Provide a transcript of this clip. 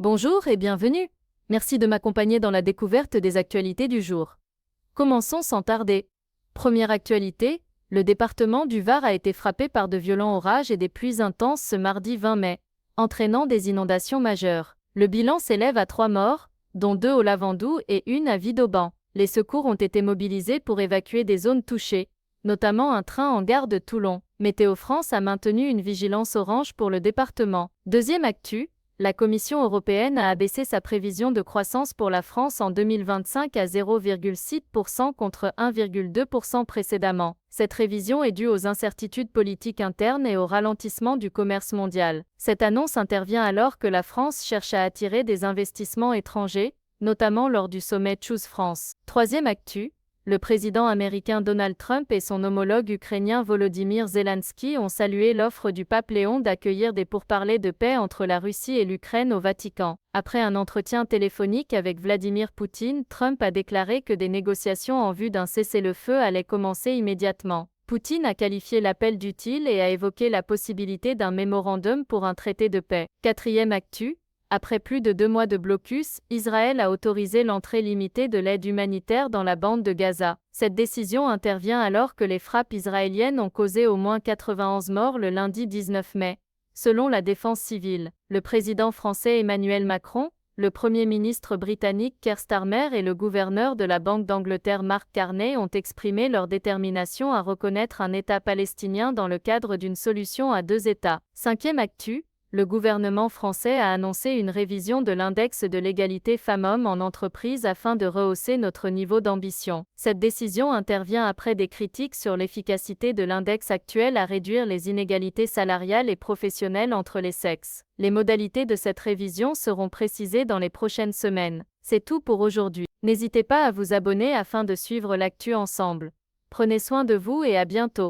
Bonjour et bienvenue. Merci de m'accompagner dans la découverte des actualités du jour. Commençons sans tarder. Première actualité, le département du Var a été frappé par de violents orages et des pluies intenses ce mardi 20 mai, entraînant des inondations majeures. Le bilan s'élève à 3 morts, dont 2 au Lavandou et 1 à Vidauban. Les secours ont été mobilisés pour évacuer des zones touchées, notamment un train en gare de Toulon. Météo France a maintenu une vigilance orange pour le département. Deuxième actu, la Commission européenne a abaissé sa prévision de croissance pour la France en 2025 à 0,6% contre 1,2% précédemment. Cette révision est due aux incertitudes politiques internes et au ralentissement du commerce mondial. Cette annonce intervient alors que la France cherche à attirer des investissements étrangers, notamment lors du sommet Choose France. Troisième actu, le président américain Donald Trump et son homologue ukrainien Volodymyr Zelensky ont salué l'offre du pape Léon d'accueillir des pourparlers de paix entre la Russie et l'Ukraine au Vatican. Après un entretien téléphonique avec Vladimir Poutine, Trump a déclaré que des négociations en vue d'un cessez-le-feu allaient commencer immédiatement. Poutine a qualifié l'appel d'utile et a évoqué la possibilité d'un mémorandum pour un traité de paix. Quatrième actu, après plus de 2 mois de blocus, Israël a autorisé l'entrée limitée de l'aide humanitaire dans la bande de Gaza. Cette décision intervient alors que les frappes israéliennes ont causé au moins 91 morts le lundi 19 mai, selon la défense civile. Le président français Emmanuel Macron, le premier ministre britannique Keir Starmer et le gouverneur de la Banque d'Angleterre Mark Carney ont exprimé leur détermination à reconnaître un État palestinien dans le cadre d'une solution à 2 États. Cinquième actu, le gouvernement français a annoncé une révision de l'index de l'égalité femmes-hommes en entreprise afin de rehausser notre niveau d'ambition. Cette décision intervient après des critiques sur l'efficacité de l'index actuel à réduire les inégalités salariales et professionnelles entre les sexes. Les modalités de cette révision seront précisées dans les prochaines semaines. C'est tout pour aujourd'hui. N'hésitez pas à vous abonner afin de suivre l'actu ensemble. Prenez soin de vous et à bientôt.